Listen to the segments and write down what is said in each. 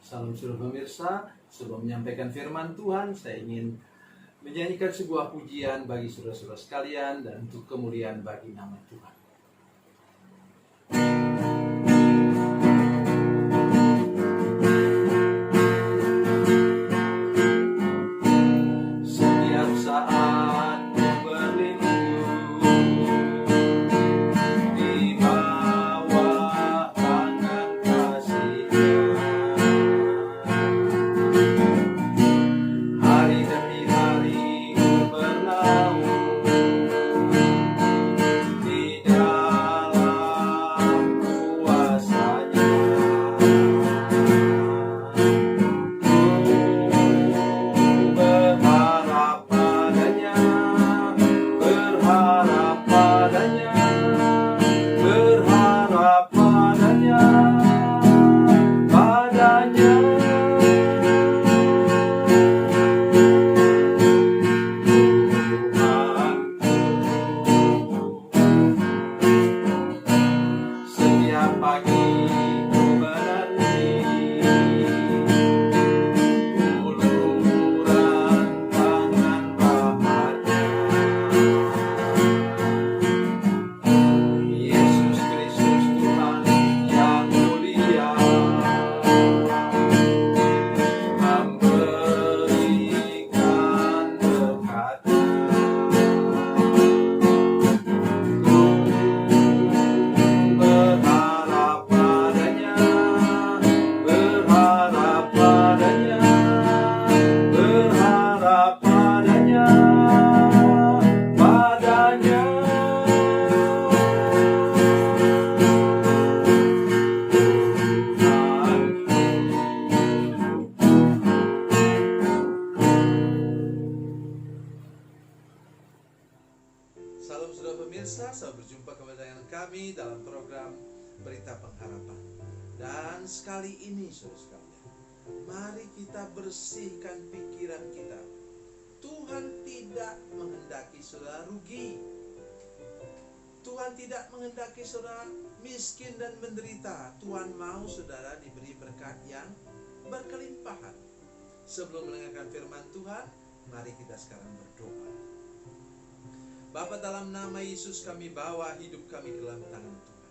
Salam seluruh pemirsa, sebelum menyampaikan firman Tuhan, saya ingin menyanyikan sebuah pujian bagi saudara-saudara sekalian dan untuk kemuliaan bagi nama Tuhan. Setiap saat ku berlindung di bawah tangan kasih-Nya. Hari demi hari ku berlalu di dalam kuasa-Nya. Ku berharap padanya, berharap padanya, berharap padanya, padanya. Setiap pagi ku menanti uluran tangan Bapa-Nya. Yesus Kristus Tuhan yang mulia memberikan berkat-Nya. Berharap padanya, berharap padanya, berharap padanya, padanya. Salam saudara pemirsa, selamat berjumpa kembali dengan kami dalam program Berita Pengharapan. Dan sekali ini saudara sekalian, mari kita bersihkan pikiran kita. Tuhan tidak menghendaki saudara rugi. Tuhan tidak menghendaki saudara miskin dan menderita. Tuhan mau saudara diberi berkat yang berkelimpahan. Sebelum mendengarkan firman Tuhan, mari kita sekarang berdoa. Bapa, dalam nama Yesus kami bawa hidup kami ke dalam tangan Tuhan.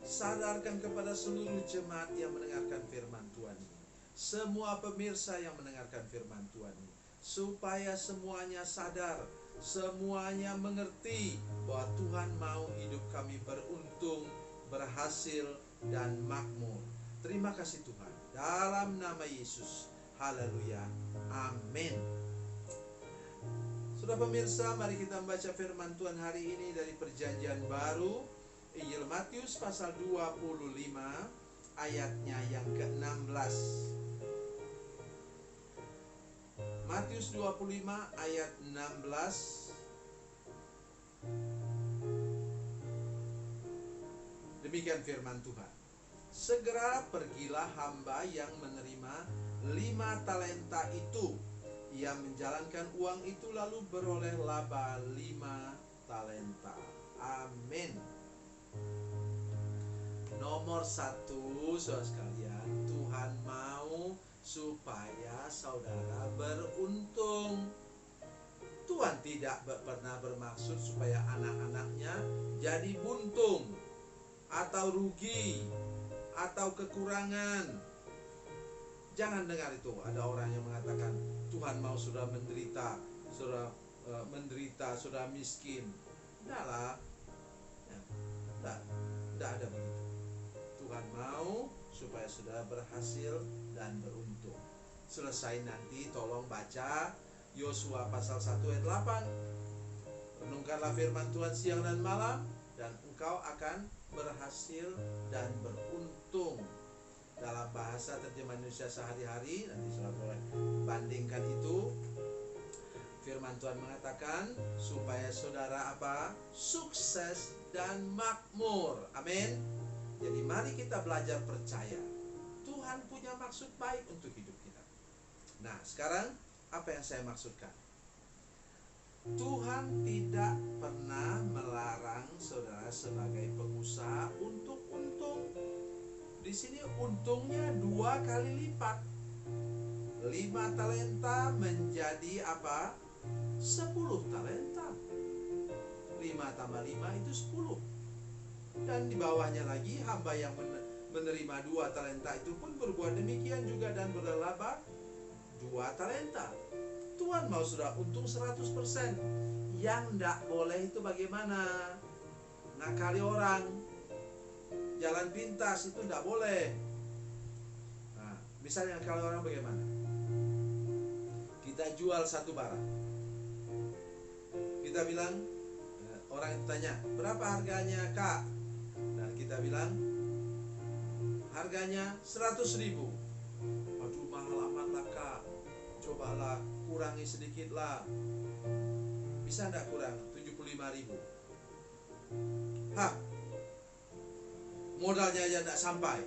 Sadarkan kepada seluruh jemaat yang mendengarkan firman Tuhan ini, semua pemirsa yang mendengarkan firman Tuhan ini, supaya semuanya sadar, semuanya mengerti bahwa Tuhan mau hidup kami beruntung, berhasil, dan makmur. Terima kasih Tuhan, dalam nama Yesus. Haleluya, amin. Sudah pemirsa, mari kita membaca firman Tuhan hari ini dari Perjanjian Baru, Injil Matius pasal 25 ayatnya yang ke-16. Matius 25 ayat 16. Demikian firman Tuhan. Segera pergilah hamba yang menerima 5 talenta itu. Ia menjalankan uang itu lalu beroleh laba 5 talenta. Amin. Nomor 1, saudara sekalian, Tuhan mau supaya saudara beruntung. Tuhan tidak pernah bermaksud supaya anak-anaknya jadi buntung atau rugi atau kekurangan. Jangan dengar itu. Ada orang yang mengatakan Tuhan mau saudara menderita, saudara miskin. Tidaklah, tidak ada begitu. Tuhan mau supaya saudara berhasil dan beruntung. Selesai nanti tolong baca Yosua pasal 1 ayat 8. Renungkanlah firman Tuhan siang dan malam, dan engkau akan berhasil dan beruntung. Dalam bahasa terjemahan Indonesia sehari-hari, nanti saudara boleh bandingkan itu. Firman Tuhan mengatakan supaya saudara apa? Sukses dan makmur. Amin. Jadi mari kita belajar percaya. Tuhan punya maksud baik untuk hidup kita. Nah, sekarang apa yang saya maksudkan? Tuhan tidak pernah melarang saudara sebagai pengusaha untuk untung. Di sini untungnya 2 kali lipat. 5 talenta menjadi apa? 10 talenta. 5 tambah 5 itu 10. Dan di bawahnya lagi hamba yang menerima 2 talenta itu pun berbuat demikian juga dan berlaba 2 talenta. Tuhan mau sudah untung 100%. Yang tidak boleh itu bagaimana? Ngakali orang, jalan pintas itu tidak boleh. Nah, misalnya kalau orang bagaimana? Kita jual satu barang, kita bilang, orang itu tanya, berapa harganya kak? Dan kita bilang, harganya 100.000. Aduh, mahal amat lah kak, cobalah kurangi sedikit lah. Bisa enggak kurang? 75.000. Hah, modalnya aja enggak sampai.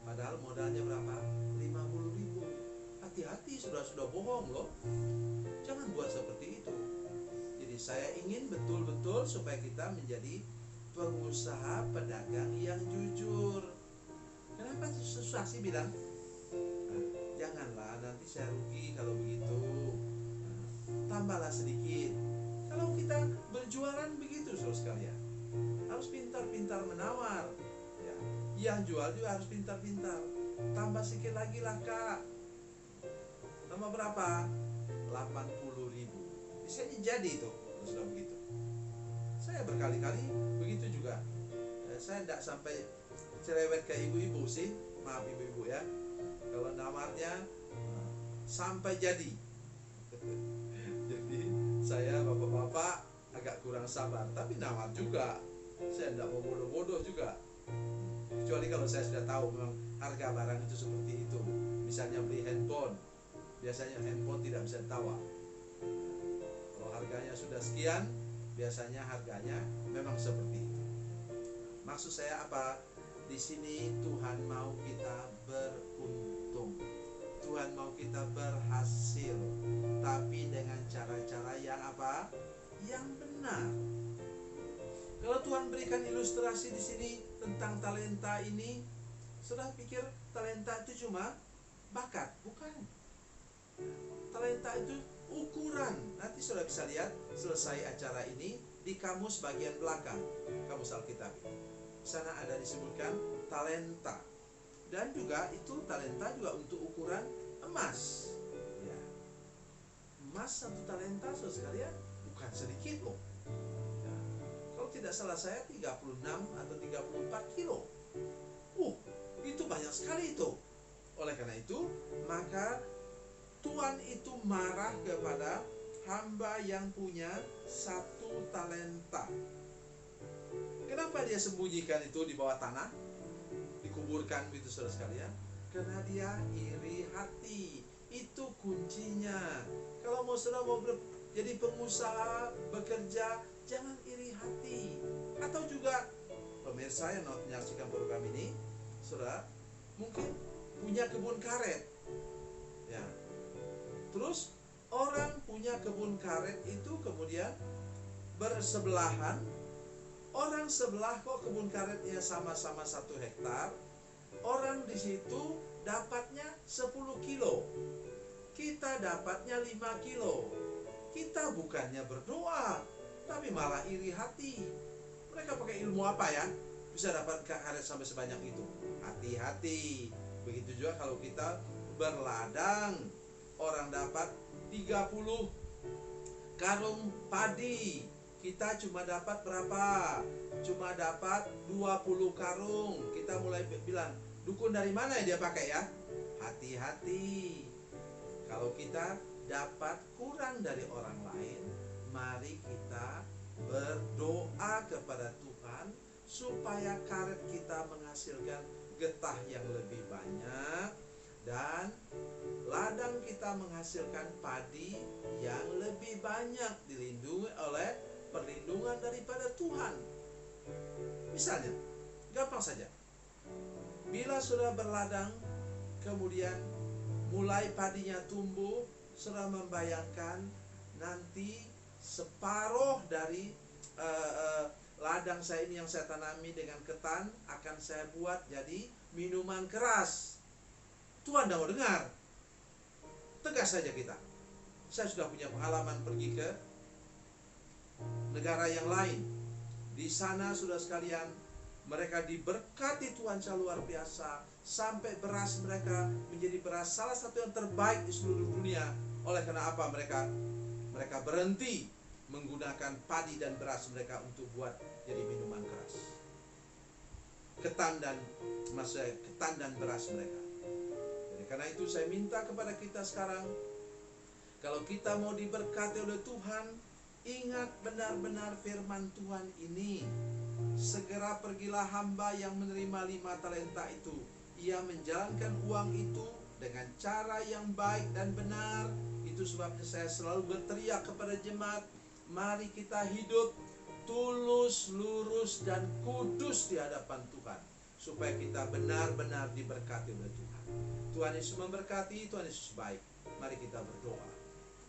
Padahal modalnya berapa? 50.000. Hati-hati, sudah bohong loh. Jangan buat seperti itu. Jadi saya ingin betul-betul supaya kita menjadi pengusaha pedagang yang jujur. Kenapa susah sih bilang? Janganlah, nanti saya rugi kalau begitu. Tambahlah sedikit. Kalau kita berjualan begitu, saudara sekalian, harus pintar-pintar menawar. Ya. Yang jual juga harus pintar-pintar. Tambah sedikit lagi lah kak. Tambah berapa? 80.000. Bisa jadi itu, sudah begitu. Saya berkali-kali begitu juga. Saya tidak sampai cerewet ke ibu-ibu sih, maaf ibu-ibu ya. Kalau nawarnya sampai jadi. Jadi saya bapak-bapak agak kurang sabar, tapi nawar juga. Saya tidak mau bodoh-bodoh juga. Kecuali kalau saya sudah tahu memang harga barang itu seperti itu. Misalnya beli handphone, biasanya handphone tidak bisa ditawar. Kalau harganya sudah sekian, biasanya harganya memang seperti itu. Maksud saya apa? Di sini Tuhan mau kita beruntung. Tuhan mau kita berhasil, tapi dengan cara-cara yang apa? Yang benar. Kalau Tuhan berikan ilustrasi di sini tentang talenta ini, sudah pikir talenta itu cuma bakat? Bukan. Talenta itu ukuran. Nanti sudah bisa lihat selesai acara ini di kamus bagian belakang, kamus Alkitab. Di sana ada disebutkan talenta. Dan juga itu talenta juga untuk ukuran emas. Ya. Emas 1 talenta, saudara sekalian, bukan sedikit loh. Ya. Kalau tidak salah saya 36 atau 34 kilo. Itu banyak sekali itu. Oleh karena itu, maka Tuhan itu marah kepada hamba yang punya 1 talenta. Kenapa dia sembunyikan itu di bawah tanah? Dikuburkan begitu, saudara sekalian. Karena dia iri hati. Itu kuncinya. Kalau saudara mau jadi pengusaha, bekerja, jangan iri hati. Atau juga pemirsa yang menyaksikan program ini, saudara mungkin punya kebun karet. Ya. Terus orang punya kebun karet itu kemudian bersebelahan. Orang sebelah kok kebun karetnya sama-sama 1 hektar. Orang di situ dapatnya 10 kilo. Kita dapatnya 5 kilo. Kita bukannya berdoa, tapi malah iri hati. Mereka pakai ilmu apa ya? Bisa dapat karet sampai sebanyak itu. Hati-hati. Begitu juga kalau kita berladang. Orang dapat 30 karung padi. Kita cuma dapat berapa? Cuma dapat 20 karung. Kita mulai bilang, dukun dari mana yang dia pakai ya? Hati-hati. Kalau kita dapat kurang dari orang lain, mari kita berdoa kepada Tuhan supaya karet kita menghasilkan getah yang lebih banyak dan ladang kita menghasilkan padi yang lebih banyak, dilindungi oleh perlindungan daripada Tuhan. Misalnya, gampang saja. Bila sudah berladang, kemudian mulai padinya tumbuh, sudah membayangkan nanti separuh dari ladang saya ini yang saya tanami dengan ketan akan saya buat jadi minuman keras. Tuhan tidak mau dengar. tegas saja kita. Saya sudah punya pengalaman pergi ke negara yang lain. Di sana sudah sekalian, mereka diberkati Tuhan secara luar biasa, sampai beras mereka menjadi beras salah satu yang terbaik di seluruh dunia. Oleh karena apa? Mereka berhenti menggunakan padi dan beras mereka untuk buat jadi minuman keras. Ketan dan beras mereka. Jadi karena itu saya minta kepada kita sekarang, kalau kita mau diberkati oleh Tuhan, ingat benar-benar firman Tuhan ini. Segera pergilah hamba yang menerima 5 talenta itu. Ia menjalankan uang itu dengan cara yang baik dan benar. Itu sebabnya saya selalu berteriak kepada jemaat, mari kita hidup tulus, lurus, dan kudus di hadapan Tuhan, supaya kita benar-benar diberkati oleh Tuhan. Tuhan Yesus memberkati, Tuhan Yesus baik. Mari kita berdoa.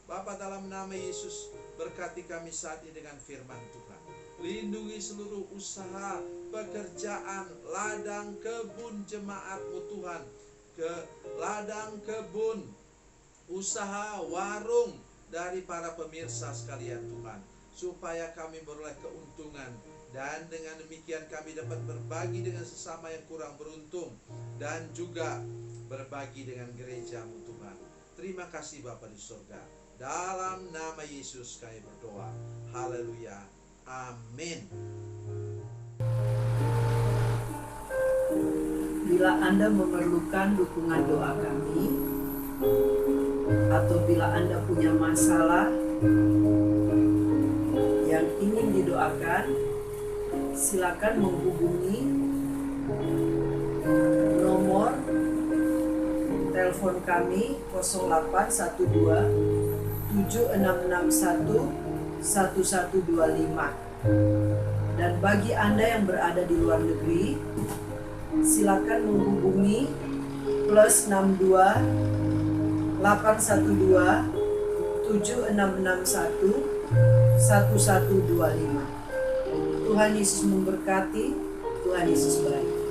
Bapa, dalam nama Yesus, berkati kami saat ini dengan firman Tuhan. Lindungi seluruh usaha, pekerjaan, ladang, kebun jemaat-Mu Tuhan. Ke ladang, kebun, usaha, warung dari para pemirsa sekalian Tuhan. Supaya kami beroleh keuntungan. Dan dengan demikian kami dapat berbagi dengan sesama yang kurang beruntung. Dan juga berbagi dengan gereja-Mu Tuhan. Terima kasih Bapa di surga. Dalam nama Yesus kami berdoa. Haleluya. Amin. Bila Anda memerlukan dukungan doa kami, atau bila Anda punya masalah yang ingin didoakan, silakan menghubungi nomor telepon kami 0812 7661 1125. Dan bagi Anda yang berada di luar negeri, silakan menghubungi +62 812 7661 1125. Tuhan Yesus memberkati, Tuhan Yesus baik.